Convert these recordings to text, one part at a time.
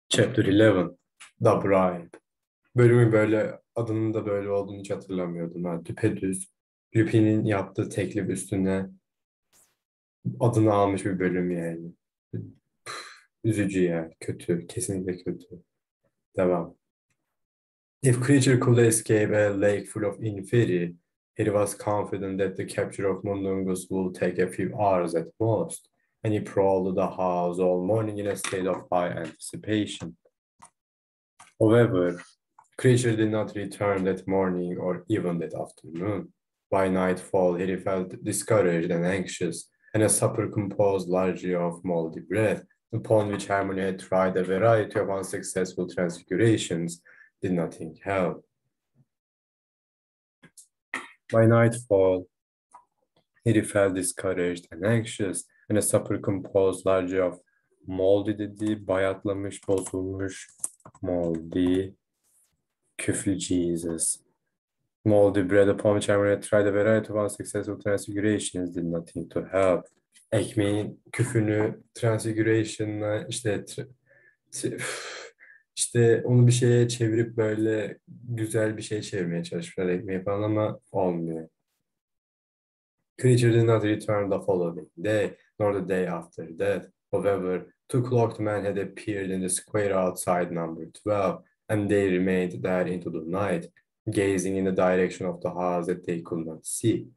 Chapter 11. The Bribe. Bölümün böyle adının da böyle olduğunu hiç hatırlamıyordum. Ha, düpedüz. Lupin'in yaptığı teklif üstüne adını almış bir bölüm yani. Üzücü ya. Kötü. Kesinlikle kötü. Devam. If creature could escape a lake full of inferi, he was confident that the capture of Mundungus would take a few hours at most, and he prowled the house all morning in a state of high anticipation. However, creature did not return that morning or even that afternoon. By nightfall, he felt discouraged and anxious, and a supper composed largely of moldy bread, upon which Harmony had tried a variety of unsuccessful transfigurations, did nothing help. By nightfall, he felt discouraged and anxious, and a supper composed largely of moldy dediği bayatlamış, bozulmuş, moldy, küflü Jesus. Moldy bread upon which I had tried a variety of unsuccessful transfigurations did nothing to help. Ekmeğin küfünü transfiguration'la işte onu bir şeye çevirip böyle güzel bir şey çevirmeye çalışmışlar ekmeği falan ama olmuyor. Creature did not return the following day, nor the day after that. However, two cloaked men had appeared in the square outside number 12, and they remained there into the night, gazing in the direction of the house that they could not see.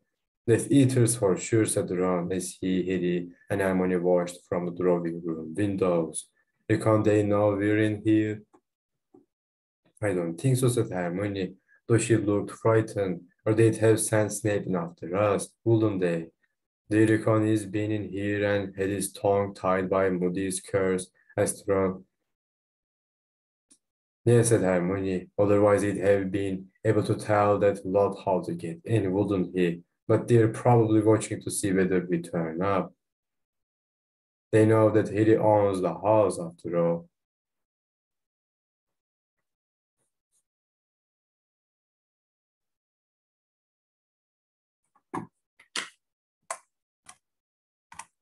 Death Eaters for sure sat around as Hitty and Harmony watched from the drawing room windows. Reckon they know we're in here? I don't think so, said Harmony, though she looked frightened, or they'd have sent Snape in after us, wouldn't they? They reckon he's been in here and had his tongue tied by Moody's curse, asked Ron. Yes, said Harmony, otherwise he'd have been able to tell that lot how to get in, wouldn't he? But they're probably watching to see whether we turn up. They know that he owns the house after all.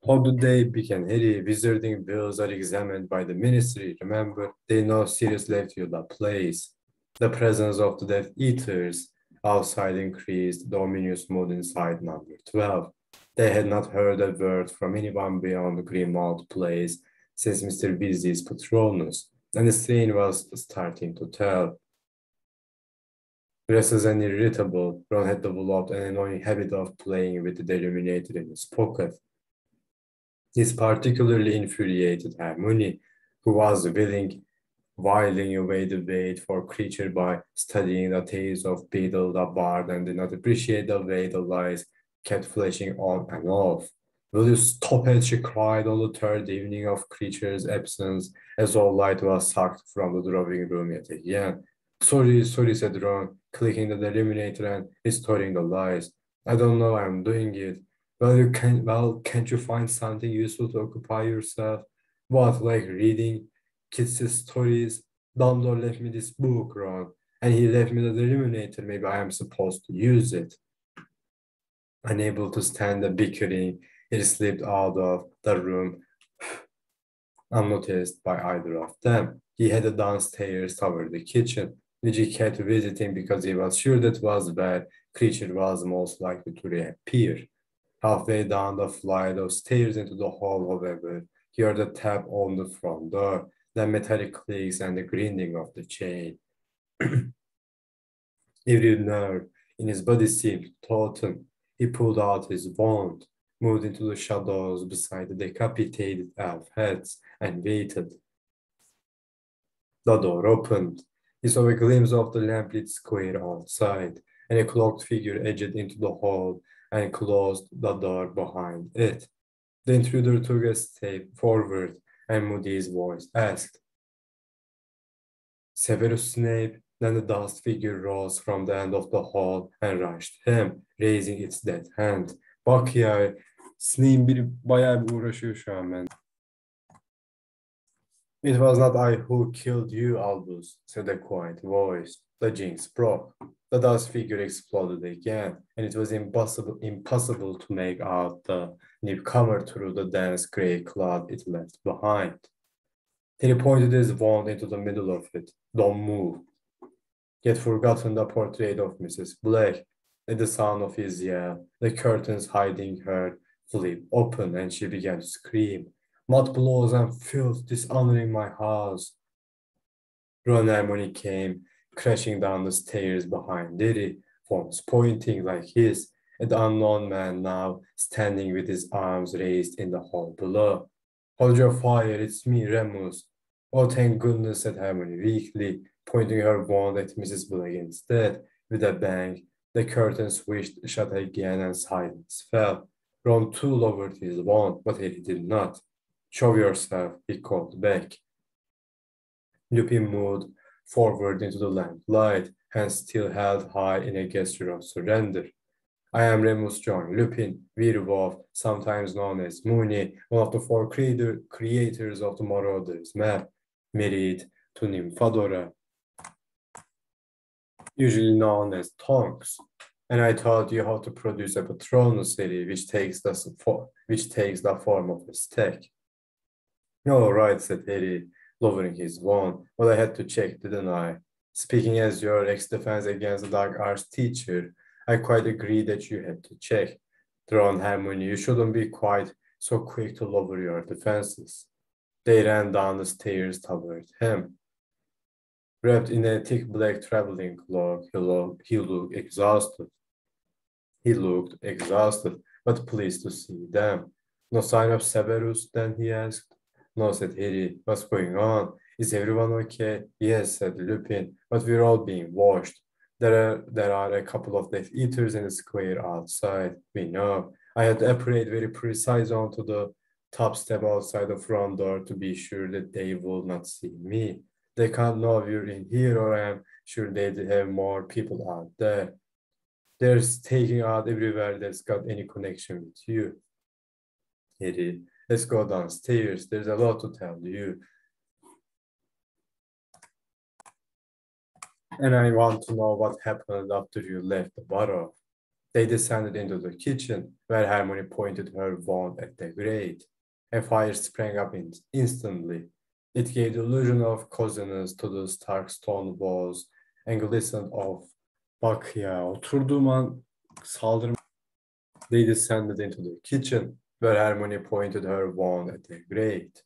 How do they begin? Harry, wizarding bills are examined by the ministry. Remember, they know Sirius left you the place. The presence of the Death Eaters outside increased the ominous mood inside number 12. They had not heard a word from anyone beyond the Grimmauld Place since Mr. Weasley's Patronus, and the strain was starting to tell. Restless and irritable, Ron had developed an annoying habit of playing with the illuminator in his pocket. This particularly infuriated Hermione, who was whiling away the wait for creature by studying the tales of Beedle the Bard and did not appreciate the way the lights kept flashing on and off. Will you stop it? She cried on the third evening of creature's absence as all light was sucked from the drawing room yet again. Sorry, said Ron, clicking the illuminator and restoring the lights. I don't know, I'm doing it. Well, can't you find something useful to occupy yourself? What, like reading kids' stories? Dumbledore left me this book, Ron, and he left me the illuminator. Maybe I am supposed to use it. Unable to stand the bickering, he slipped out of the room unnoticed by either of them. He headed downstairs toward the kitchen, which he kept visiting because he was sure that was where creature was most likely to reappear. Halfway down the flight of stairs into the hall, however, he heard a tap on the front door, then metallic clicks and the grinding of the chain. Every nerve in his body seemed to tauten. He pulled out his wand, moved into the shadows beside the decapitated elf heads, and waited. The door opened. He saw a glimpse of the lamplit square outside, and a cloaked figure edged into the hall and closed the door behind it. The intruder took a step forward, and Moody's voice asked, Severus Snape? Then the dust figure rose from the end of the hall and rushed him, raising its dead hand. Bak ya, Snape bayağı bir uğraşıyor şu an ben. It was not I who killed you, Albus, said a quiet voice. The jinx broke. The dust figure exploded again, and it was impossible to make out the newcomer through the dense gray cloud it left behind. He pointed his wand into the middle of it. Don't move. He had forgotten the portrait of Mrs. Black. At the sound of his yell, the curtains hiding her flew open and she began to scream. Mud blows and filth dishonoring my house. Ron and Hermione came crashing down the stairs behind Diddy, forms pointing like his, at the unknown man now standing with his arms raised in the hall below. Hold your fire, it's me, Remus. Oh, thank goodness, said Hermione weakly, pointing her wand at Mrs. Black instead. With a bang, the curtain swished shut again and silence fell. Ron too lowered his wand, but Harry did not. Show yourself, he called back. Lupin moved forward into the lamplight, hands still held high in a gesture of surrender. I am Remus John Lupin, werewolf, sometimes known as Mooney, one of the four creators of the Marauders map, married to Nymphadora, usually known as Tonks. And I taught you how to produce a Patronus series, which takes the form of a stack. All right, said Harry, lowering his wand. Well, I had to check, didn't I? Speaking as your ex-defense against the dark arts teacher, I quite agree that you had to check. Ron, Hermione, you shouldn't be quite so quick to lower your defenses. They ran down the stairs toward him. Wrapped in a thick black traveling cloak, he looked exhausted. He looked exhausted, but pleased to see them. No sign of Severus, then he asked. No, said Harry. What's going on? Is everyone okay? Yes, said Lupin, but we're all being watched. There are a couple of Death Eaters in the square outside. We know. I had to operate very precise onto the top step outside the front door to be sure that they will not see me. They can't know we're in here, or I am sure they have more people out there. They're taking out everywhere that's got any connection with you. Harry, let's go downstairs. There's a lot to tell you. And I want to know what happened after you left the borough. They descended into the kitchen, where Hermione pointed her wand at the grate. A fire sprang up instantly. It gave the illusion of coziness to the stark stone walls and glistened off. Bak ya, oturduğum an saldırma. They descended into the kitchen, where Hermione pointed her wand at the grate.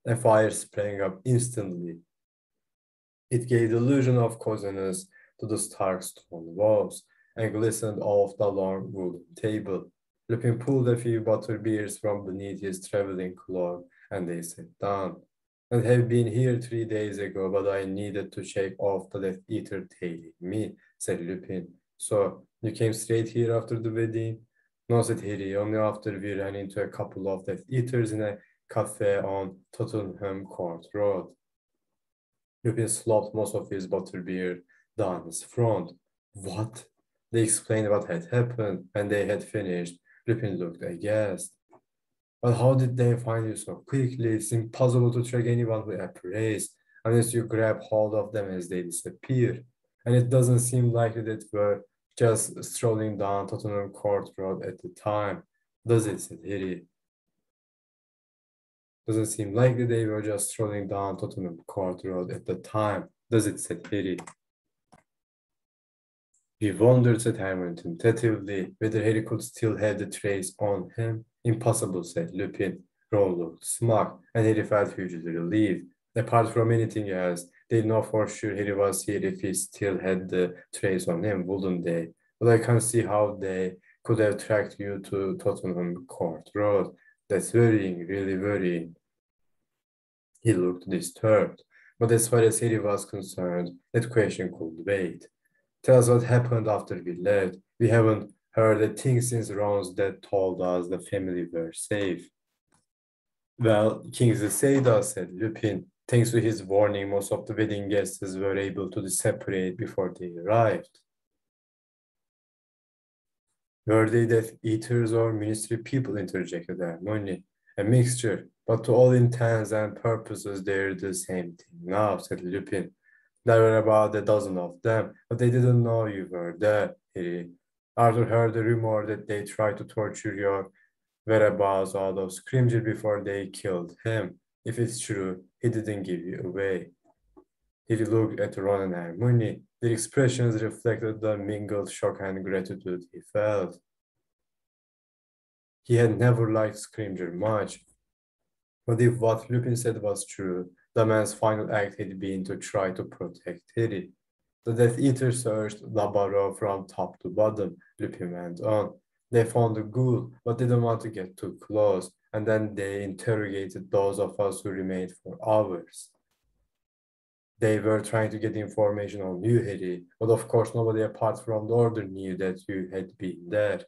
A fire sprang up instantly. It gave the illusion of coziness to the stark stone walls and glistened off the long wooden table. Lupin pulled a few butterbeers from beneath his traveling cloak, and they sat down. I have been here 3 days ago, but I needed to shake off the Death Eater tailing me, said Lupin. So, you came straight here after the wedding? No, said Harry, only after we ran into a couple of Death Eaters in a cafe on Tottenham Court Road. Lupin slopped most of his butterbeer down his front. What? They explained what had happened, and they had finished. Lupin looked aghast. But how did they find you so quickly? It's impossible to track anyone who appraised unless you grab hold of them as they disappear. And it doesn't seem likely that we're just strolling down Tottenham Court Road at the time, does it? Said Harry. Doesn't seem likely they were just strolling down Tottenham Court Road at the time, does it? Said Harry. We wondered, said Hermione tentatively, whether Harry could still have the trace on him. Impossible, said Lupin. Ron looked smug, and Harry felt hugely relieved. Apart from anything else, they'd know for sure Harry was here if he still had the trace on him, wouldn't they? But I can't see how they could have tracked you to Tottenham Court Road. That's worrying, really worrying. He looked disturbed, but as far as Harry was concerned, that question could wait. Tell us what happened after we left. We haven't heard a thing since Ron's death told us the family were safe. Well, Kingsley saved us, said Lupin. Thanks to his warning, most of the wedding guests were able to separate before they arrived. Were they Death Eaters or ministry people? Interjected Hermione. A mixture, but to all intents and purposes, they're the same thing now, said Lupin. There were about a dozen of them, but they didn't know you were there, Harry. Arthur heard the rumor that they tried to torture your whereabouts out of Scrimgeour before they killed him. If it's true, He didn't give you away. He looked at Ron and Hermione. Their expressions reflected the mingled shock and gratitude he felt. He had never liked Scrimger much. But if what Lupin said was true, the man's final act had been to try to protect Harry. The Death Eater searched the burrow from top to bottom, Lupin went on. They found the ghoul, but didn't want to get too close, and then they interrogated those of us who remained for hours. They were trying to get information on you, Harry, but of course nobody apart from the order knew that you had been there.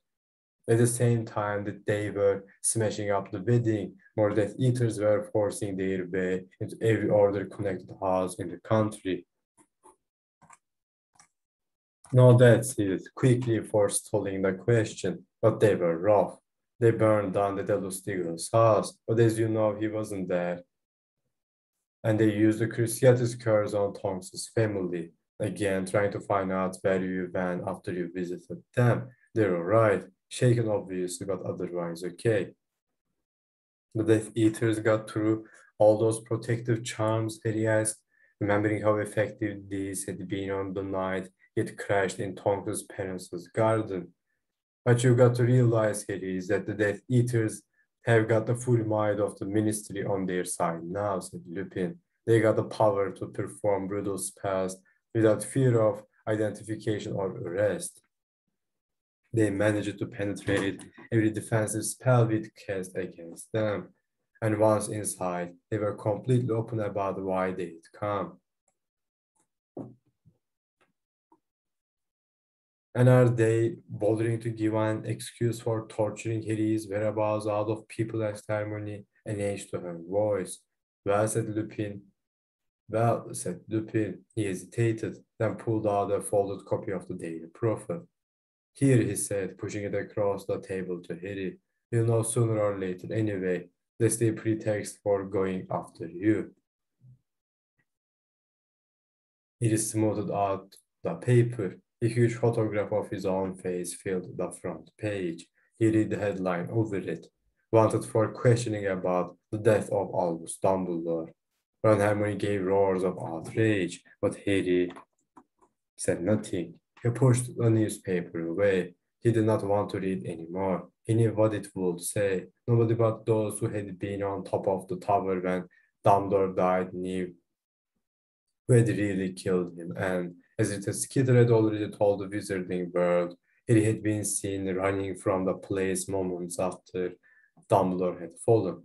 At the same time that they were smashing up the building, more Death Eaters were forcing their way into every order-connected house in the country. No, that's it, quickly forestalling the question, but they were rough. They burned down the Delustigo's house, but as you know, he wasn't there. And they used the Cruciatus curse on Tonks's family, again trying to find out where you went after you visited them. They were right, shaken obviously, but otherwise okay. The Death Eaters got through all those protective charms, Harry asked, remembering how effective these had been on the night it crashed in Tonks's parents' garden. What you got to realize, Harry, is that the Death Eaters have got the full might of the ministry on their side now, said Lupin. They got the power to perform brutal spells without fear of identification or arrest. They managed to penetrate every defensive spell we'd cast against them. And once inside, they were completely open about why they'd come. And are they bothering to give an excuse for torturing Harry's whereabouts out of people? Asked Hermione, an edge to her voice. Well, said Lupin. Well, said Lupin. He hesitated, then pulled out a folded copy of the Daily Prophet. Here, he said, pushing it across the table to Harry. You'll know sooner or later anyway. That's the pretext for going after you. He smoothed out the paper. A huge photograph of his own face filled the front page. He read the headline over it. Wanted for questioning about the death of Albus Dumbledore. Ron and Hermione gave roars of outrage, but Harry said nothing. He pushed the newspaper away. He did not want to read anymore. He knew what it would say. Nobody but those who had been on top of the tower when Dumbledore died knew who had really killed him, and as it as Skeeter had already told the wizarding world, he had been seen running from the place moments after Dumbledore had fallen.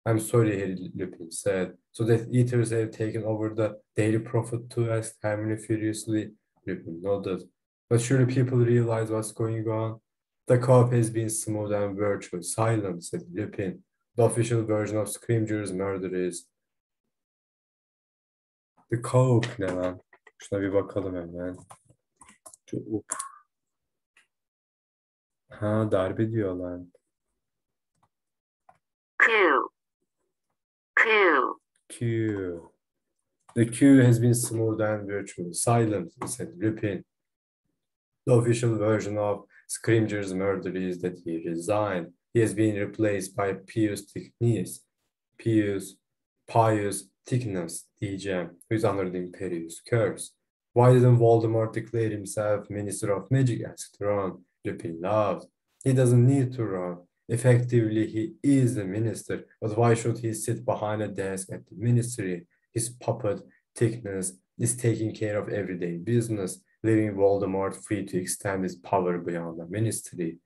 I'm sorry, Harry, Lupin said. So Death Eaters have taken over the Daily Prophet too? Asked Hermione furiously. Lupin nodded. But surely people realize what's going on? The co-op has been smooth and virtually silent, said Lupin. The official version of Scrimger's murder is the co-op ne lan? Şuna bir bakalım hemen. Ha, darbe diyor lan. Q. The Q has been smooth and virtual. Silent, said Lupin. The official version of Scrimger's murder is that he resigned. He has been replaced by Pius Thickness, diyeceğim, who is under the Imperious curse. Why didn't Voldemort declare himself Minister of Magic? Asked Ron. Lupin laughed. He doesn't need to run. Effectively, he is the minister, but why should he sit behind a desk at the ministry? His puppet, Thickness, is taking care of everyday business, leaving Voldemort free to extend his power beyond the ministry.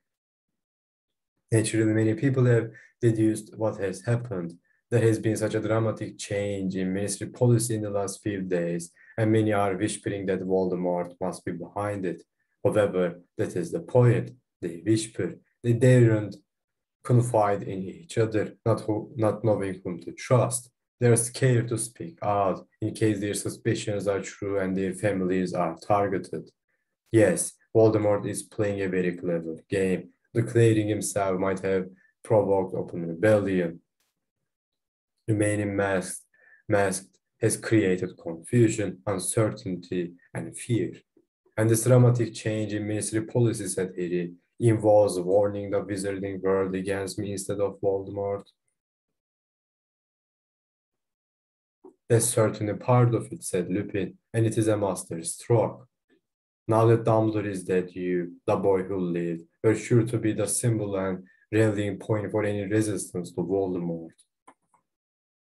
Naturally, many people have deduced what has happened. There has been such a dramatic change in ministry policy in the last few days, and many are whispering that Voldemort must be behind it. However, that is the point. They whisper. They daren't confide in each other, not knowing whom to trust. They are scared to speak out in case their suspicions are true and their families are targeted. Yes, Voldemort is playing a very clever game. Declaring himself might have provoked open rebellion. Remaining masked has created confusion, uncertainty, and fear. And this dramatic change in ministry policy, said Harry, involves warning the wizarding world against me instead of Voldemort. That's certainly part of it, said Lupin, and it is a master stroke. Now that Dumbledore is dead, you, the boy who lived, were sure to be the symbol and rallying point for any resistance to Voldemort.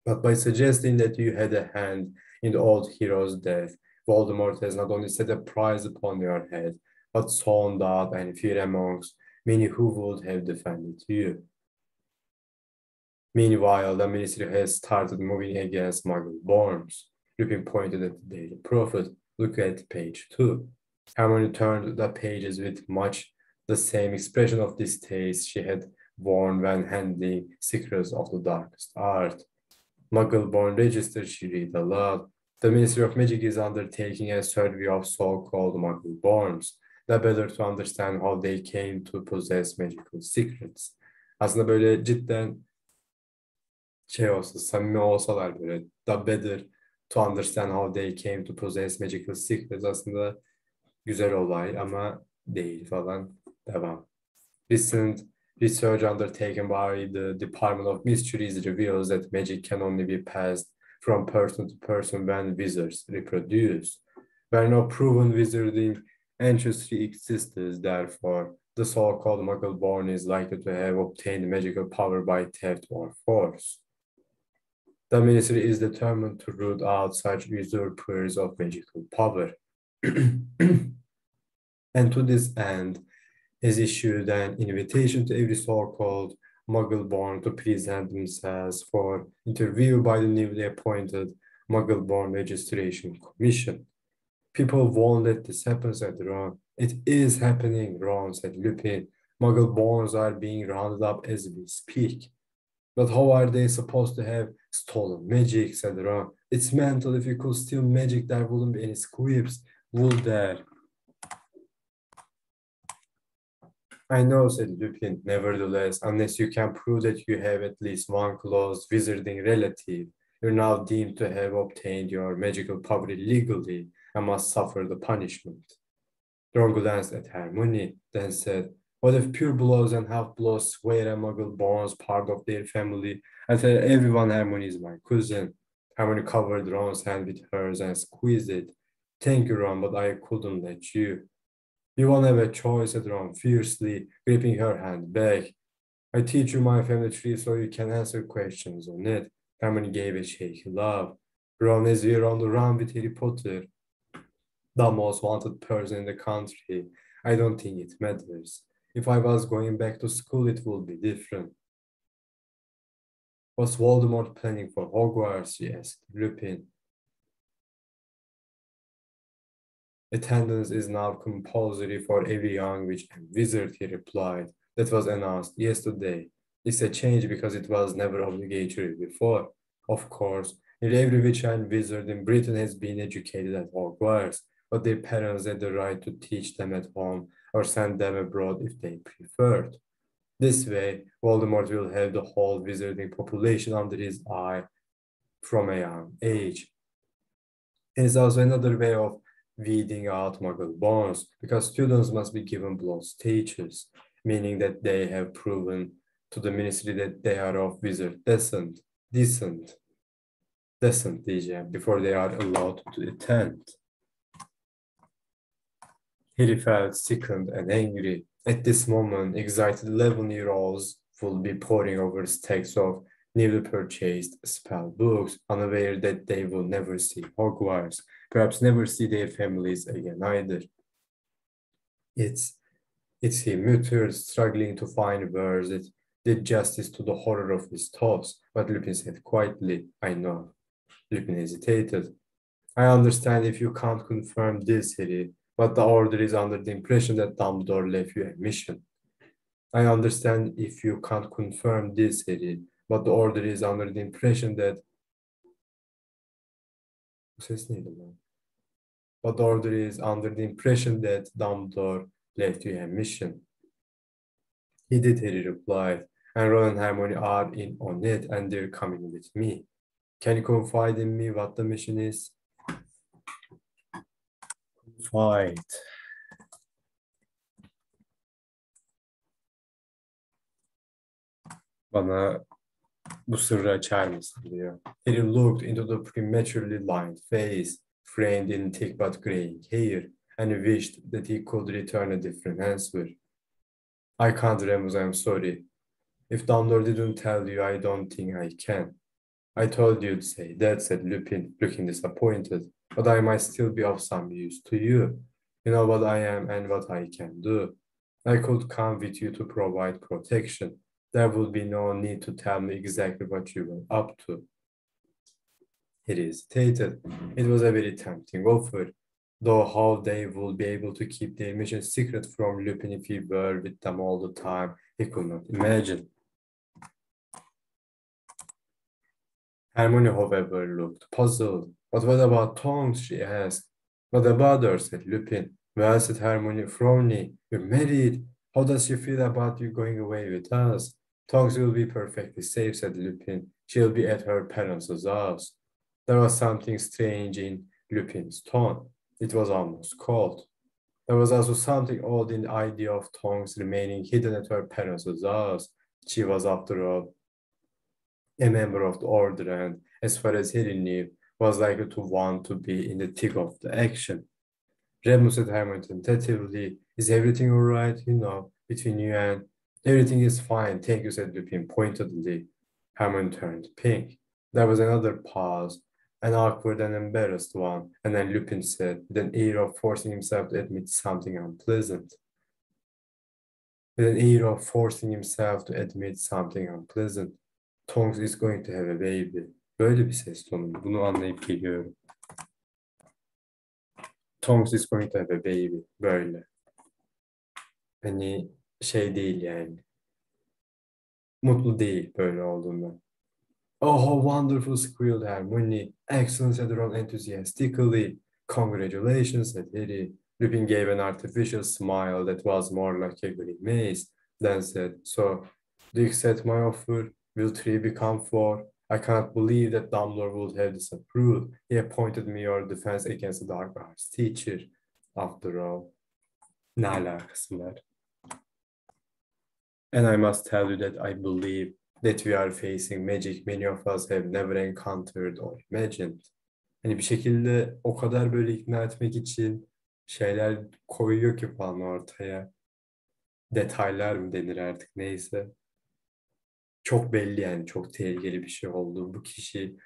But by suggesting that you had a hand in the old hero's death, Voldemort has not only set a price upon your head, but sown doubt and fear amongst many who would have defended you. Meanwhile, the ministry has started moving against Muggle-borns. Lupin pointed at the Daily Prophet. Look at page 2. Hermione turned the pages with much the same expression of distaste she had worn when handling Secrets of the Darkest Art. Muggle-born register, she read aloud. The Ministry of Magic is undertaking a survey of so-called Muggle-borns, the better to understand how they came to possess magical secrets. Aslında böyle cidden olsa, samimi olsalar böyle, the better to understand how they came to possess magical secrets, aslında güzel olay ama değil falan. Devam. Recent research undertaken by the Department of Mysteries reveals that magic can only be passed from person to person when wizards reproduce. Where no proven wizarding ancestry exists, therefore, the so-called Muggle-born is likely to have obtained magical power by theft or force. The ministry is determined to root out such usurpers of magical power. And to this end, has issued an invitation to every so-called Muggle-born to present themselves for interview by the newly appointed Muggle-born Registration Commission. People won't let this happen, said Ron. It is happening, Ron, said Lupin. Muggle-borns are being rounded up as we speak. But how are they supposed to have stolen magic, said Ron. It's mental. If you could steal magic, there wouldn't be any squibs, would there? I know, said Lupin. Nevertheless, unless you can prove that you have at least one close wizarding relative, you're now deemed to have obtained your magical power illegally and must suffer the punishment. Ron glanced at Hermione, then said, what if purebloods and half-bloods swear a Muggle-born's part of their family? I tell everyone Hermione is my cousin. Hermione covered Ron's hand with hers and squeezed it. Thank you, Ron, but I couldn't let you. You won't have a choice, said Ron fiercely, gripping her hand back. I teach you my family tree so you can answer questions on it. Hermione gave a shaky laugh. Ron is here on the run with Harry Potter, the most wanted person in the country. I don't think it matters. If I was going back to school, it would be different. Was Voldemort planning for Hogwarts? She asked Lupin. Attendance is now compulsory for every young witch and wizard, he replied. That was announced yesterday. It's a change because it was never obligatory before. Of course, every witch and wizard in Britain has been educated at Hogwarts, but their parents had the right to teach them at home or send them abroad if they preferred. This way, Voldemort will have the whole wizarding population under his eye from a young age. It is also another way of weeding out Muggle-borns, because students must be given blood stages, meaning that they have proven to the ministry that they are of wizard descent diyeceğim, before they are allowed to attend. Harry felt sickened and angry. At this moment, excited 11-year-olds will be poring over stacks of newly purchased spell books, unaware that they will never see Hogwarts, perhaps never see their families again either. It's he muttered, struggling to find words that did justice to the horror of his thoughts, but Lupin said quietly, I know. Lupin hesitated. I understand if you can't confirm this, Harry, but the order is under the impression that Dumbledore left you a mission. I understand if you can't confirm this, Harry, but the order is under the impression that... But the order is under the impression that Dumbledore left you a mission. He did, Harry replied, and Ron and Hermione are in on it and they're coming with me. Can you confide in me what the mission is? Confide. Bana Bu sırrı açar mısın diyor. Harry looked into the prematurely lined face, framed in thick but graying hair, and wished that he could return a different answer. I can't, Remus, I'm sorry. If Dumbledore didn't tell you, I don't think I can. I told you to say that, said Lupin, looking disappointed. But I might still be of some use to you. You know what I am and what I can do. I could come with you to provide protection. There would be no need to tell me exactly what you were up to. He hesitated. It was a very tempting offer, though how they would be able to keep their mission secret from Lupin if he were with them all the time, he could not imagine. Hermione, however, looked puzzled. But what about Tonks, she asked. What about her, said Lupin. Well, said Hermione, frowning, you're married. How does she feel about you going away with us? Tonks will be perfectly safe, said Lupin. She'll be at her parents' house. There was something strange in Lupin's tone. It was almost cold. There was also something odd in the idea of Tonks remaining hidden at her parents' house. She was, after all, a member of the order, and as far as Harry knew, was likely to want to be in the thick of the action. Remus, said Hermione tentatively, is everything all right, between you and... Everything is fine, thank you, said Lupin pointedly. Hermione turned pink. There was another pause, an awkward and embarrassed one, and then Lupin said, with an air of forcing himself to admit something unpleasant. Tonks is going to have a baby. Böyle bir ses tonu. Bunu anlayıp geliyorum. Tonks is going to have a baby. Böyle. Hani şey değil yani. Mutlu değil böyle olduğundan. Oh, how wonderful, squealed Hermione. Excellent, said Ron enthusiastically. Congratulations, said Harry. Lupin gave an artificial smile that was more like a grimace, then said, so, do you accept my offer? Will 3 become 4? I can't believe that Dumbledore would have disapproved. He appointed me your defense against the dark arts teacher. After all, ne alakası var? And I must tell you that I believe that we are facing magic many of us have never encountered or imagined. Hani bir şekilde o kadar böyle ikna etmek için şeyler koyuyor ki falan ortaya. Detaylar mı denir artık neyse. Çok belli yani çok tehlikeli bir şey oldu. Bu kişi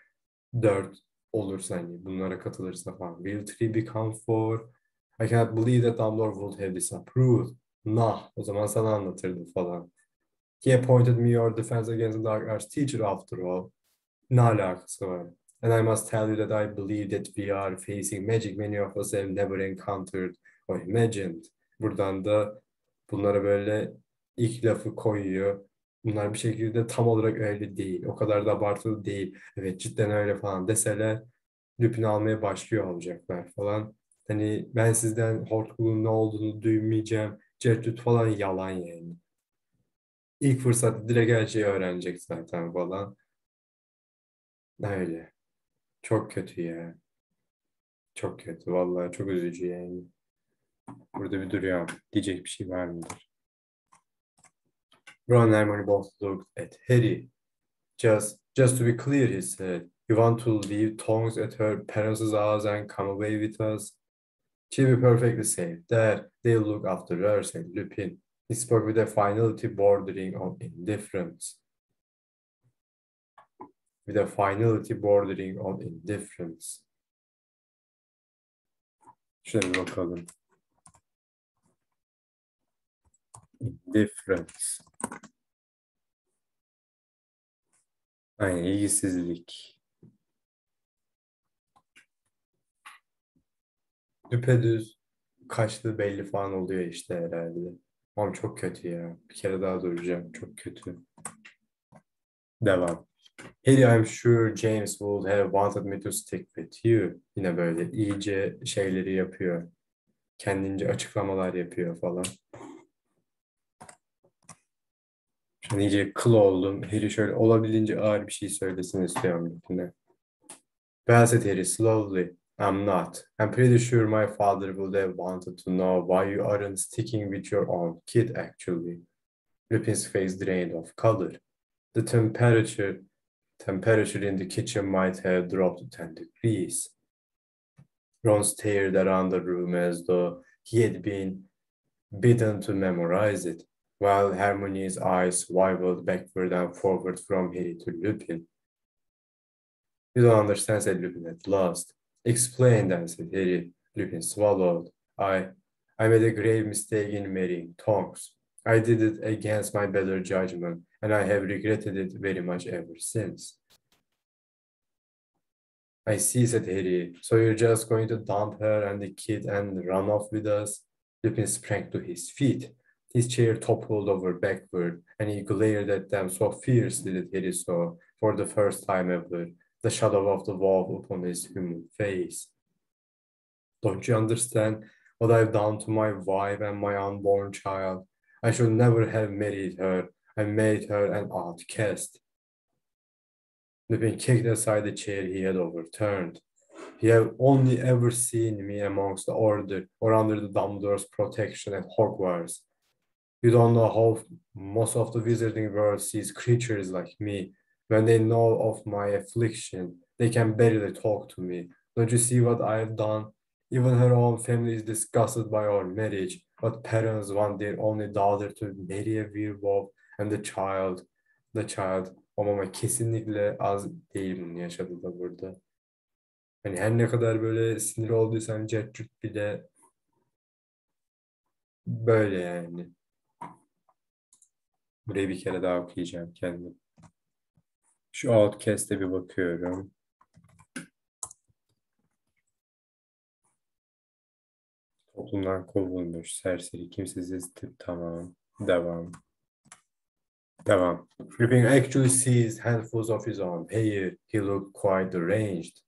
4 olursa hani bunlara katılırsa falan. Will 3 become 4? I can't believe that Dumbledore would have disapproved. Nah, o zaman sana anlatırdım falan. He appointed me your defense against the dark arts teacher after all. Ne alakası var? And I must tell you that I believe that we are facing magic many of us have never encountered or imagined. Buradan da bunlara böyle ilk lafı koyuyor. Bunlar bir şekilde tam olarak öyle değil. O kadar da abartılı değil. Evet cidden öyle falan deseler Lupin'i almaya başlıyor olacaklar falan. Hani ben sizden hortkulun ne olduğunu duymayacağım. Certüt falan yalan yani. İlk fırsatta direkt her şeyi öğrenecek zaten falan. Öyle. Çok kötü ya. Çok kötü. Vallahi çok üzücü yani. Burada bir duruyor. Diyecek bir şey var mıdır? Ron and Hermione both looked at Harry. Just to be clear, he said, you want to leave Tonks at her parents' house and come away with us? She'll be perfectly safe. There, they'll look after her, said Lupin. He spoke with a finality bordering on indifference. With a finality bordering on indifference. Şöyle bir bakalım. Indifference. Aynen, ilgisizlik. Düpedüz kaçtığı belli falan oluyor işte herhalde. Ama çok kötü ya. Bir kere daha duracağım. Çok kötü. Devam. Harry, I'm sure James would have wanted me to stick with you. Yine böyle iyice şeyleri yapıyor. Kendince açıklamalar yapıyor falan. Şu an iyice kıl oldum. Harry şöyle olabildiğince ağır bir şey söylesin istiyorum. Yine. Well, said Harry slowly. I'm not. I'm pretty sure my father would have wanted to know why you aren't sticking with your own kid, actually. Lupin's face drained of color. The temperature Temperature in the kitchen might have dropped to 10 degrees. Ron stared around the room as though he had been bidden to memorize it, while Hermione's eyes wavered backward and forward from Harry to Lupin. You don't understand, said Lupin at last. Explain then, said Harry. Lupin swallowed. I made a grave mistake in marrying Tonks. I did it against my better judgment, and I have regretted it very much ever since. I see, said Harry. So you're just going to dump her and the kid and run off with us? Lupin sprang to his feet. His chair toppled over backward, and he glared at them so fiercely that Harry saw, for the first time ever, the shadow of the wolf upon his human face. Don't you understand what I've done to my wife and my unborn child? I should never have married her. I made her an outcast. Lupin kicked aside the chair he had overturned. You have only ever seen me amongst the order or under the Dumbledore's protection at Hogwarts. You don't know how most of the wizarding world sees creatures like me. When they know of my affliction, they can barely talk to me. Don't you see what I have done? Even her own family is disgusted by our marriage. But parents want their only daughter to marry a werewolf and the child. Ama kesinlikle az değil bunu yaşadı da burada. Hani her ne kadar böyle sinir olduysam Cercut bile böyle yani. Burayı bir kere daha okuyacağım kendim. Şu Outcast'e bir bakıyorum. Toplumdan kovulmuş, serseri, kimsesiz tip, tamam. Devam. Lupin actually seized handfuls of his own hair. He looked quite deranged.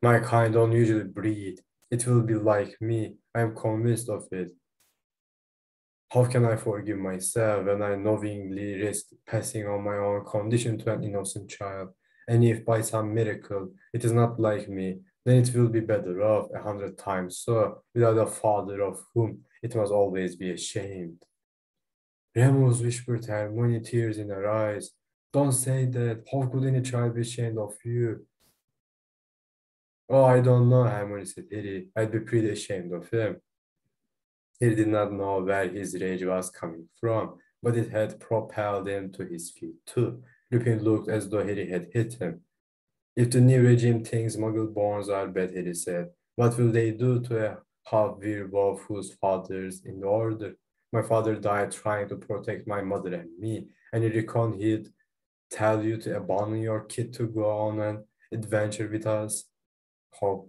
My kind don't usually breed. It will be like me. I am convinced of it. How can I forgive myself when I knowingly risk passing on my own condition to an innocent child? And if by some miracle it is not like me, then it will be better off 100 times so, without a father of whom it must always be ashamed. Remus whispered Hermione, tears in her eyes. Don't say that. How could any child be ashamed of you? Oh, I don't know, Hermione said. Harry, I'd be pretty ashamed of him. He did not know where his rage was coming from, but it had propelled him to his feet too. Lupin looked as though Harry had hit him. If the new regime thinks muggle-borns are bad, Harry said, what will they do to a half-werewolf whose father's in the order? My father died trying to protect my mother and me, and you reckon he'd tell you to abandon your kid to go on an adventure with us? How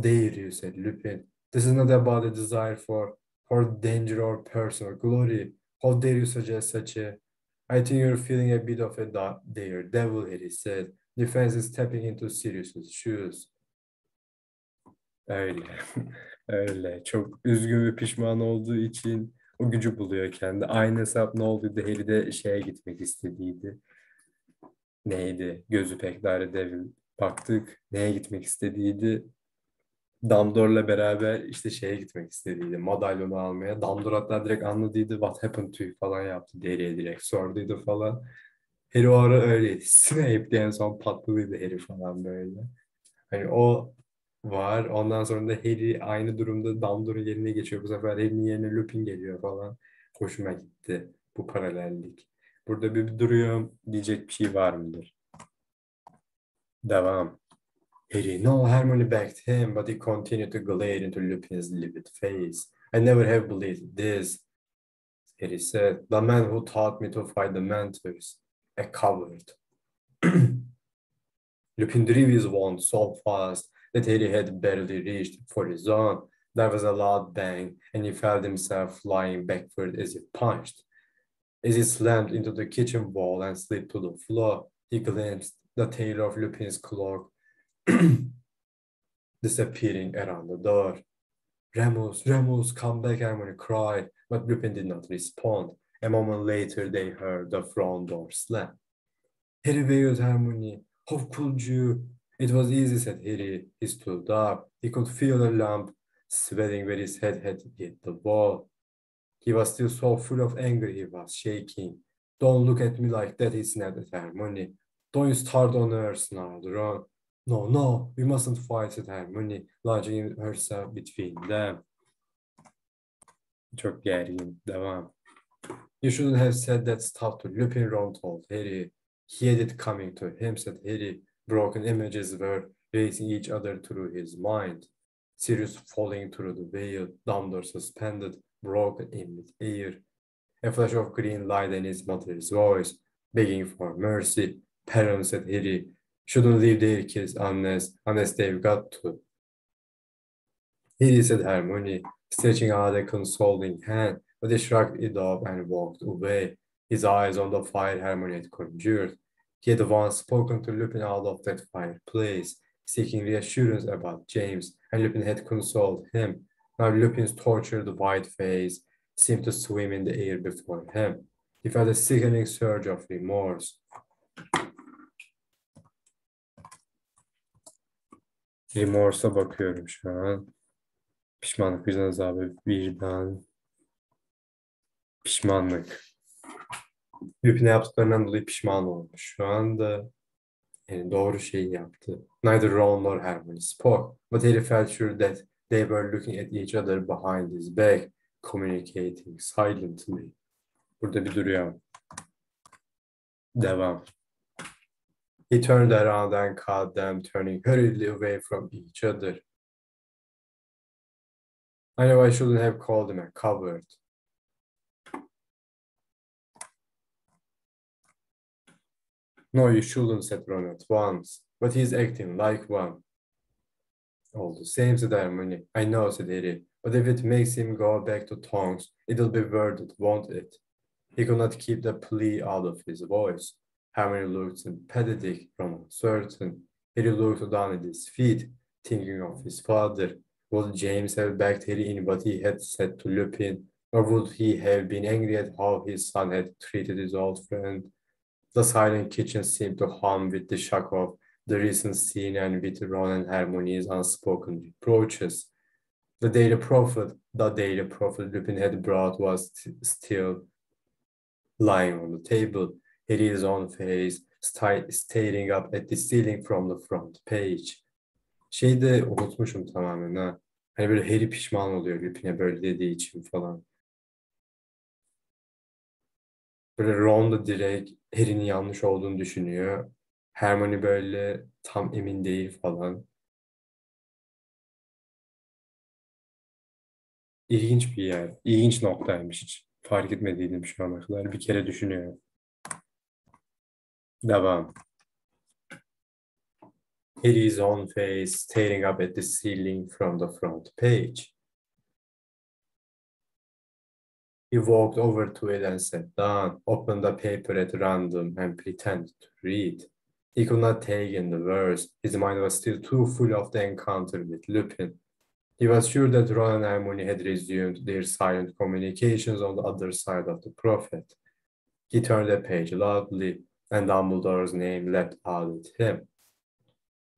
dare you, said Lupin. This is not about a desire for danger or personal glory. How dare you suggest such a... I think you're feeling a bit of a daredevil, Harry said. Defense is stepping into Sirius's shoes. Öyle. Öyle. Çok üzgün ve pişman olduğu için o gücü buluyor kendi. Aynı hesap ne olduydu? Harry de şeye gitmek istediydi. Neydi? Gözü pek Daredevil. Baktık. Neye gitmek istediydi? Dumbledore'la beraber işte şeye gitmek istediydi. Madalyonu almaya. Dumbledore hatta direkt anladıydı. What happened to you falan yaptı. Deriye direkt sorduydu falan. Harry o ara öyleydi. Snape diye en son patladıydı Harry falan böyle. Hani o var. Ondan sonra da Harry aynı durumda Dumbledore'un yerine geçiyor. Bu sefer Harry'nin yerine Lupin geliyor falan. Hoşuma gitti bu paralellik. Burada bir duruyorum. Diyecek bir şey var mıdır? Devam. Harry, no, Hermione backed him, but he continued to glare into Lupin's livid face. I never have believed this, Harry said. The man who taught me to fight the Mentors. A coward. Lupin drew his wand so fast that Harry had barely reached for his own. There was a loud bang, and he felt himself flying backward as he punched. As he slammed into the kitchen wall and slipped to the floor, he glimpsed the tail of Lupin's cloak disappearing around the door. Remus, come back, Hermione cried, but Lupin did not respond. A moment later, they heard the front door slam. Harry wailed Hermione. How could you? It was easy, said Harry. He stood up. He could feel the lamp sweating where his head had hit the wall. He was still so full of anger he was shaking. Don't look at me like that, he snapped at Hermione. Don't you start on her, snarled Ron. No, no, we mustn't fight, said Hermione, lodging herself between them. Çok gergin. Devam. You shouldn't have said that stuff to Lupin, Ron told Harry. He had it coming to him, said Harry. Broken images were racing each other through his mind. Sirius falling through the veil, Dumbledore suspended, broken in mid-air. A flash of green light and his mother's voice, begging for mercy. Parents, said Harry, shouldn't leave their kids unless they've got to. Harry, said Hermione, stretching out a consoling hand, but he shrugged it off and walked away, his eyes on the fire Hermione had conjured. He had once spoken to Lupin out of that fireplace, seeking reassurance about James, and Lupin had consoled him. Now Lupin's tortured white face seemed to swim in the air before him. He felt a sickening surge of remorse. Remorse'a bakıyorum şu an. Pişmanlık, vicdan azabı, vicdan, pişmanlık. Lupin'e yaptıklarından dolayı pişman olmuş. Şu anda yani doğru şeyi yaptı. Neither Ron nor Hermione spoke, but Harry felt sure that they were looking at each other behind his back, communicating silently. Burada bir duruyor. Devam. He turned around and caught them turning hurriedly away from each other. I know I shouldn't have called him a coward. No, you shouldn't, said Ron at once, but he's acting like one. All the same, said Hermione. I know, said Harry, but if it makes him go back to Tonks, it'll be worth it, won't it? He could not keep the plea out of his voice. Hermione looked sympathetic, Ron uncertain. Harry looked down at his feet, thinking of his father. Would James have backed Harry in what he had said to Lupin, or would he have been angry at how his son had treated his old friend? The silent kitchen seemed to hum with the shock of the recent scene and with Ron and Hermione's unspoken reproaches. The Daily Prophet Lupin had brought was still lying on the table, Harry's own face staring up at the ceiling from the front page. Şeyi de unutmuşum tamamen ha. Hani böyle Harry pişman oluyor Lupin'e böyle dediği için falan. Böyle Ron da direkt Harry'nin yanlış olduğunu düşünüyor. Hermione böyle tam emin değil falan. İlginç bir yer. İlginç noktaymış hiç. Fark etmediydim şu ana kadar. Bir kere düşünüyorum. Devam. Harry's own face staring up at the ceiling from the front page. He walked over to it and sat down, opened the paper at random, and pretended to read. He could not take in the words. His mind was still too full of the encounter with Lupin. He was sure that Ron and Hermione had resumed their silent communications on the other side of the prophet. He turned the page loudly, and Dumbledore's name leapt out at him.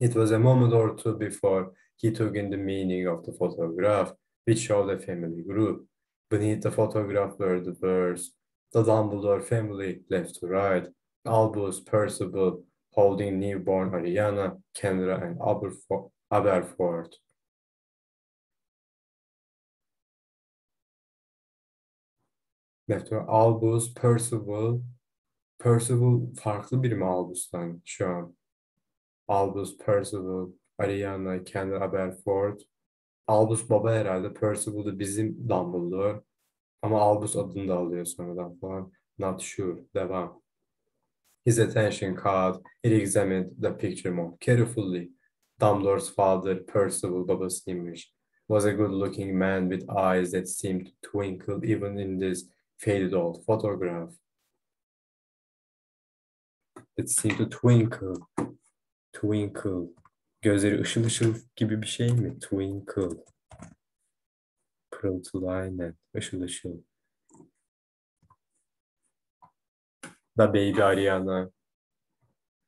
It was a moment or two before he took in the meaning of the photograph, which showed a family group. Beneath the photograph were the words, the Dumbledore family, left to right, Albus, Percival, holding newborn Ariana, Kendra, and Aberforth. Left to Albus, Percival farklı biri mi Albus'tan şu an? Albus, Percival, Ariana, Kendra, Aberforth. Albus baba herhalde. Percival da bizim Dumbledore. Ama Albus adını da alıyor sonradan falan. Not sure. Devam. His attention caught. He examined the picture more carefully. Dumbledore's father, Percival, baba's image, was a good-looking man with eyes that seemed to twinkle even in this faded old photograph. It seemed to twinkle. Twinkle. Gözleri ışıl ışıl gibi bir şey mi? Twinkle. Pırıltılı aynen. Işıl ışıl. The baby Ariana.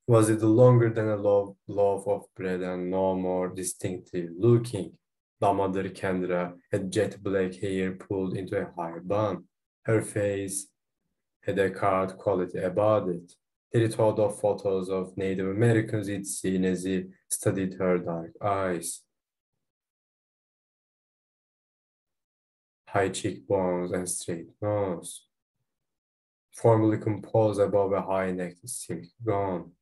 Was it longer than a loaf of bread and no more distinctive looking? The mother Kendra had jet black hair pulled into a high bun. Her face had a card quality about it. He thought of photos of Native Americans he'd seen as he studied her dark eyes. High cheekbones and straight nose. Formally composed above a high-necked silk gown.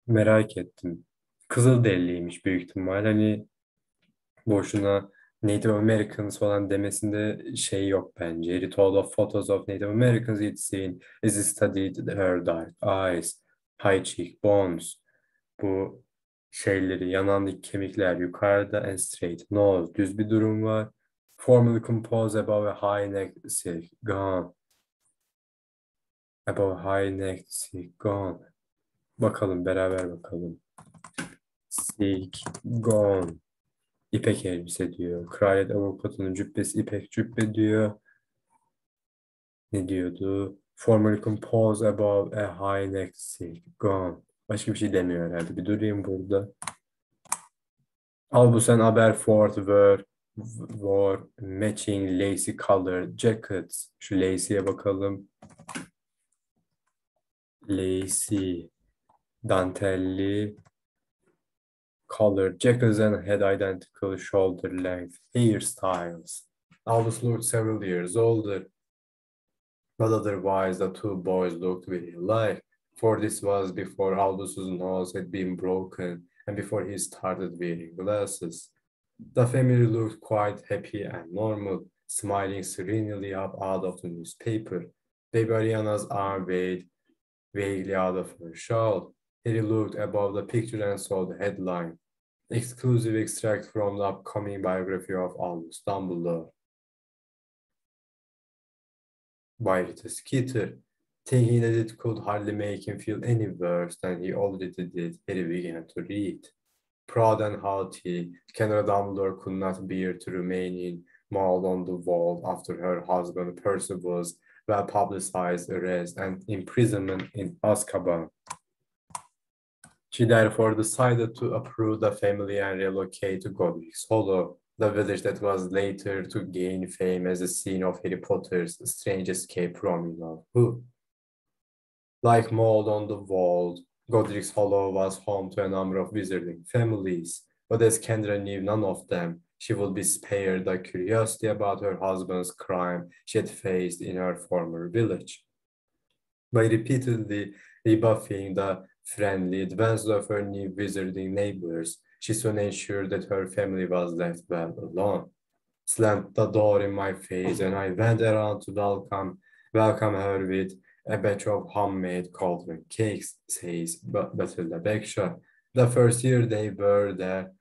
Merak ettim. Kızılderiliymiş büyük ihtimal. Hani boşuna Native Americans falan demesinde şey yok bence. He told of photos of Native Americans he'd seen as he studied her dark eyes, high cheekbones. Bu şeyleri, yanan kemikler yukarıda and straight nose. Düz bir durum var. Formally composed above a high-necked silk gown. Above high-necked silk gown. Bakalım, beraber bakalım. Silk gown. İpek elbise diyor. Kraliyet avukatının cübbesi ipek cübbe diyor. Ne diyordu? Formally composed above a high-necked silk gown. Başka bir şey demiyor herhalde. Bir durayım burada. Albus and Aberforth wore matching lacy colored jackets. Şu lacy'ye bakalım. Lacy, dantelli, colored jackets and had identical shoulder length hairstyles. Albus looked several years older, but otherwise the two boys looked very alike, for this was before Albus's nose had been broken and before he started wearing glasses. The family looked quite happy and normal, smiling serenely up out of the newspaper. Baby Ariana's arm waved vaguely out of her shawl. Harry looked above the picture and saw the headline, exclusive extract from the upcoming biography of Albus Dumbledore. By Rita Skeeter. Thinking that it could hardly make him feel any worse than he already did, Harry began to read. Proud and haughty, Kendra Dumbledore could not bear to remain mauled on the wall after her husband Percival's well-publicized arrest and imprisonment in Azkaban. She therefore decided to uproot the family and relocate to Godric's Hollow, the village that was later to gain fame as the scene of Harry Potter's strange escape from you know who. Like mold on the wall, Godric's Hollow was home to a number of wizarding families, but as Kendra knew none of them, she would be spared the curiosity about her husband's crime she had faced in her former village. By repeatedly rebuffing the friendly advances of her new wizarding neighbors, she soon ensured that her family was left well alone. Slammed the door in my face and I went around to welcome her with a batch of homemade cauldron cakes, says Bathilda Beksha. The first year they were there,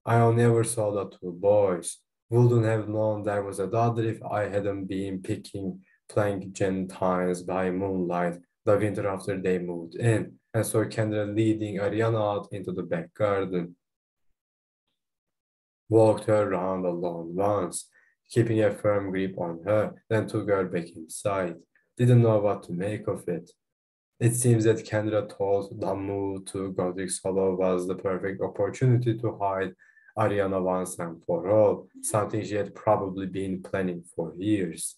I never saw the two boys. Wouldn't have known there was a daughter if I hadn't been picking planktons by moonlight the winter after they moved in, and saw Kendra leading Ariana out into the back garden. Walked her around the lawn once, keeping a firm grip on her, then took her back inside. Didn't know what to make of it. It seems that Kendra thought the move to Godric's Hollow was the perfect opportunity to hide Ariana once and for all, something she had probably been planning for years.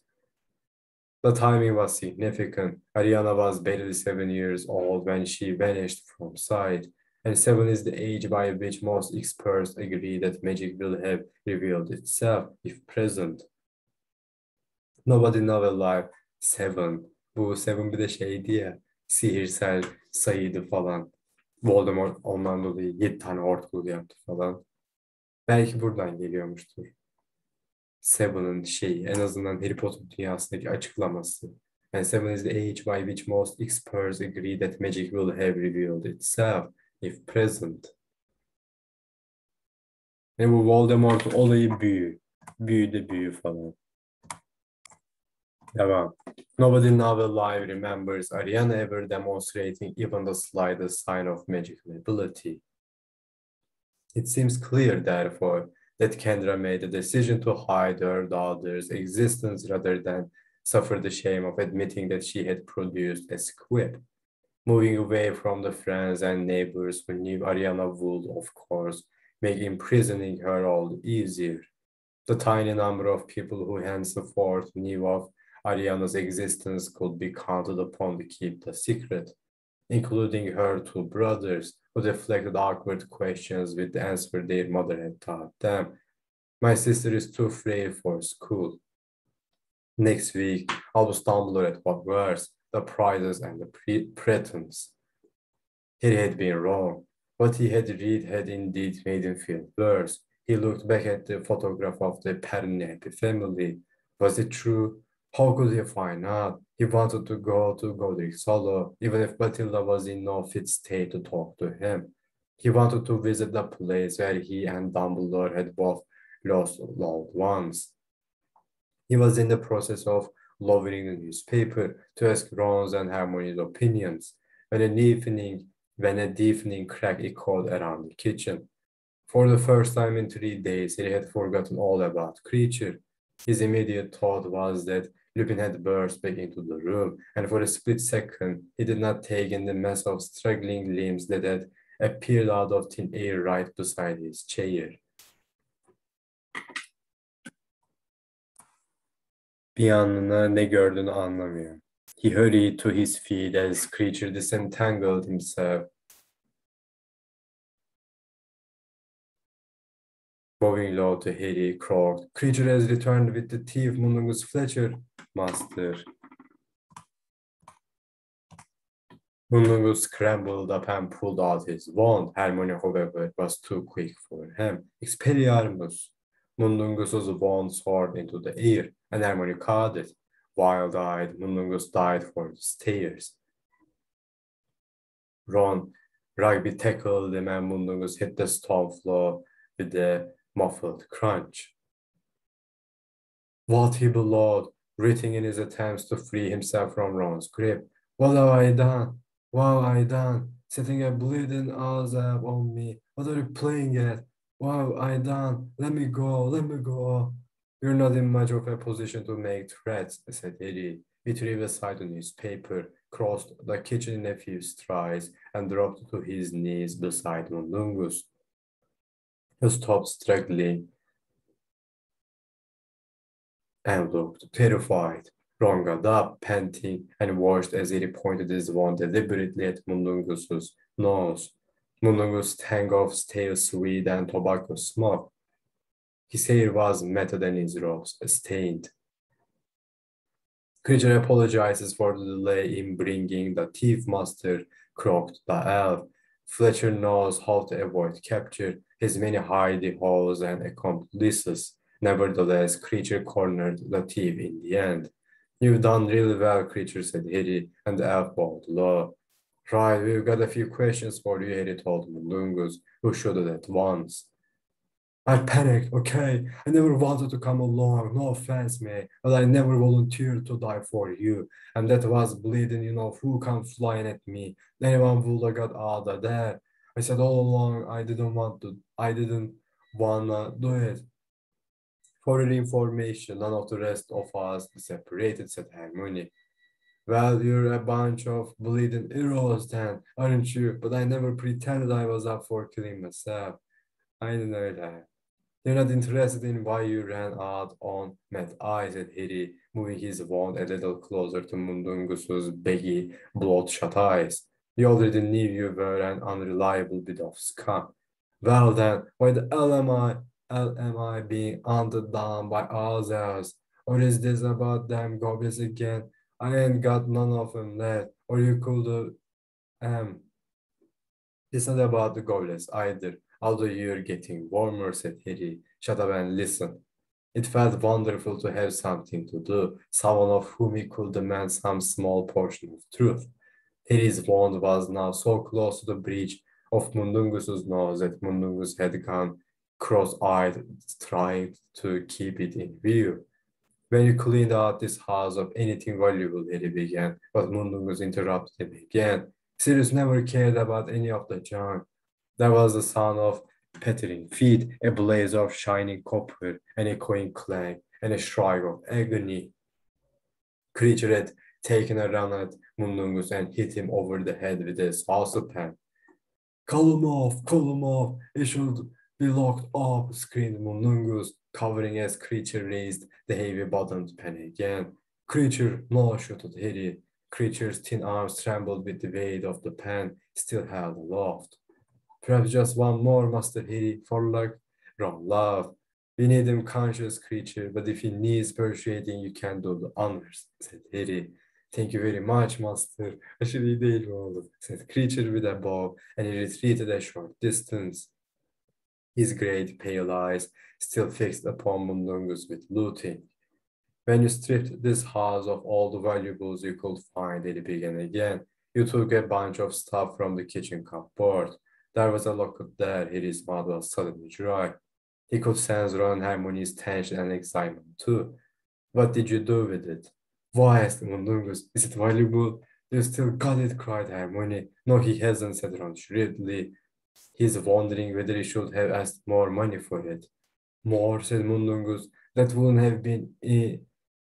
The timing was significant. Ariana was barely 7 years old when she vanished from sight, and 7 is the age by which most experts agree that magic will have revealed itself if present. Nobody know alive 7. Bu 7 bir de şeydi ya, sihirsel sayıydı falan. Voldemort ondan dolayı 7 tane hortkuluk yaptı falan. Belki buradan geliyormuştur. Seven'ın şeyi, en azından Harry Potter dünyasındaki açıklaması. And seven is the age by which most experts agree that magic will have revealed itself if present. Ve bu Voldemort olayı büyü. Büyü de büyü falan. Devam. Nobody now alive remembers Ariana ever demonstrating even the slightest sign of magical ability. It seems clear, therefore, that Kendra made the decision to hide her daughter's existence rather than suffer the shame of admitting that she had produced a squib. Moving away from the friends and neighbors who knew Ariana would, of course, make imprisoning her all the easier. The tiny number of people who henceforth knew of Ariana's existence could be counted upon to keep the secret, including her two brothers, who deflected awkward questions with the answer their mother had taught them. My sister is too frail for school. Next week, I'll stumble at what worse, the prizes and the pretense. He had been wrong. What he had read had indeed made him feel worse. He looked back at the photograph of the apparently happy family. Was it true? How could he find out? He wanted to go to Godric solo, even if Matilda was in no fit state to talk to him. He wanted to visit the place where he and Dumbledore had both lost loved ones. He was in the process of lowering the newspaper to ask Ron's and Hermione's opinions when a deafening crack echoed around the kitchen. For the first time in 3 days, he had forgotten all about Creature. His immediate thought was that Lupin had burst back into the room, and for a split second, he did not take in the mass of struggling limbs that had appeared out of thin air right beside his chair. Bir anlığına ne gördüğünü anlamıyor. He hurried to his feet as Creature disentangled himself. Bowing low to Harry, croaked, "Creature has returned with the thief Mundungus Fletcher, master." Mundungus scrambled up and pulled out his wand. Hermione, however, was too quick for him. Expelliarmus! Mundungus's wand soared into the air, and Hermione caught it. Wild-eyed, Mundungus dived for the stairs. Ron rugby tackled him, and Mundungus hit the stone floor with a muffled crunch. What he bellowed, writhing in his attempts to free himself from Ron's grip. What have I done? What have I done? Setting a bleeding Azab on me. What are you playing at? What have I done? Let me go, let me go. You're not in much of a position to make threats, said Harry. He threw aside the newspaper, crossed the kitchen in a few strides, and dropped to his knees beside Mundungus. He stopped struggling and looked terrified. Ron got up, panting, and watched as he pointed his wand deliberately at Mundungus's nose. Mundungus stank of stale sweet and tobacco smoke. His hair was matted and his robes stained. Creature apologizes for the delay in bringing the thief master, croaked the elf. Fletcher knows how to avoid capture, his many hidey holes and accomplices. Nevertheless, Creature cornered the thief in the end. You've done really well, Creature, said Harry, and the elf bowed low. Right, we've got a few questions for you, Harry told Mundungus, who shuddered at once. I panicked, okay? I never wanted to come along, no offense, mate, but I never volunteered to die for you. And that was bleeding, who come flying at me? Anyone would have got out of there. I said all along I didn't wanna do it. For your information, none of the rest of us is separated, said Hermione. Well, you're a bunch of bleeding heroes then, aren't you? But I never pretended I was up for killing myself. I didn't know that. You're not interested in why you ran out on Mad Eye, said Harry, moving his wand a little closer to Mundungus's baggy, bloodshot eyes. We already knew you were an unreliable bit of scum. Well then, why the hell am I being hunted down by ourselves? Or is this about them goblins again? I ain't got none of them left. Or you could It's not about the goblins either. Although you're getting warmer, said Harry. Shut up and listen. It felt wonderful to have something to do, someone of whom he could demand some small portion of truth. Harry's wand was now so close to the bridge of Mundungus's nose that Mundungus had gone cross-eyed, trying to keep it in view. When you cleaned out this house of anything valuable, Harry began, but Mundungus interrupted him again. Sirius never cared about any of the junk. There was the sound of pattering feet, a blaze of shining copper, an echoing clang, and a shriek of agony. Creature had taken a run at Mundungus and hit him over the head with a saucepan. Call him off, he should be locked up, screamed Mundungus, covering as Creature raised the heavy-bottomed pen again. Creature, no, shouted Harry. Creature's thin arms trembled with the weight of the pen still held aloft. Perhaps just one more, Master Harry, for luck. Ron laughed. We need him conscious, Creature, but if he needs persuading, you can do the honors, said Harry. Thank you very much, Master. Aşırı iyi değil mi oğlum? Said Creature with a bow, and he retreated a short distance. His great pale eyes still fixed upon Mundungus with looting. When you stripped this house of all the valuables you could find, he began again. You took a bunch of stuff from the kitchen cupboard. There was a locket there. Harry's mouth was suddenly dry. He could sense Ron and Hermione's tension and excitement too. What did you do with it? Why, asked Mundungus. Is it valuable? You still got it, cried Hermione. No, he hasn't, said Ron shrewdly. He's wondering whether he should have asked more money for it. More, said Mundungus. That wouldn't have been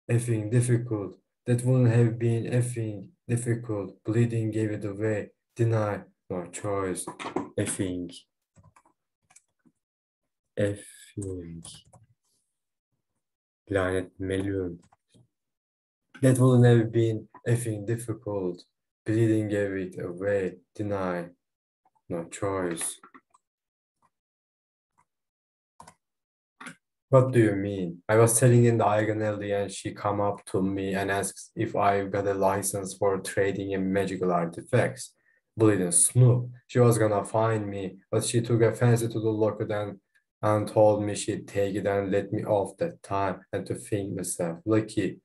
effing difficult. That wouldn't have been effing difficult. Bleeding gave it away. Deny. No choice. Effing. Lanet melun. That wouldn't have been effing difficult. Bleeding gave it away. Deny. No choice. What do you mean? I was telling in the Eigenelli and she come up to me and asked if I got a license for trading in magical artifacts. Bleeding Snoop. She was gonna find me, but she took a fancy to the locker and told me she'd take it and let me off that time, and to think myself lucky.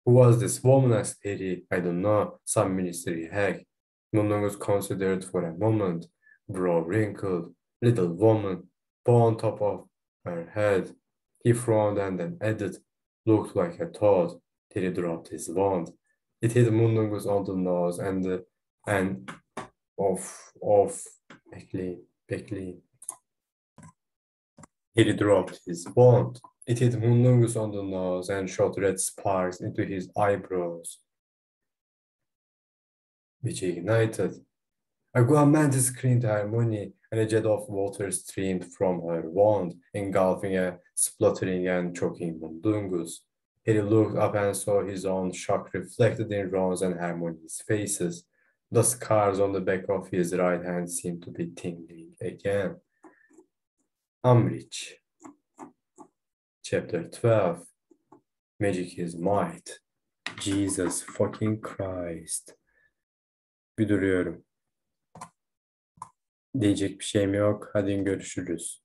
Who was this woman? Asked Harry. I don't know. Some ministry hack. Mundungus considered for a moment. Brow wrinkled. Little woman. Bow on top of her head. He frowned and then added, looked like a toad. Harry dropped his wand. It hit Mundungus on the nose and Beckley. Harry dropped his wand. It hit Mundungus on the nose and shot red sparks into his eyebrows, which ignited. A mantis, screamed Hermione, and a jet of water streamed from her wand, engulfing a spluttering and choking Mundungus. Harry looked up and saw his own shock reflected in Ron's and Hermione's faces. The scars on the back of his right hand seemed to be tingling again. Umbridge. Chapter 12. Magic is might. Jesus fucking Christ. Bir duruyorum. Diyecek bir şeyim yok. Hadi görüşürüz.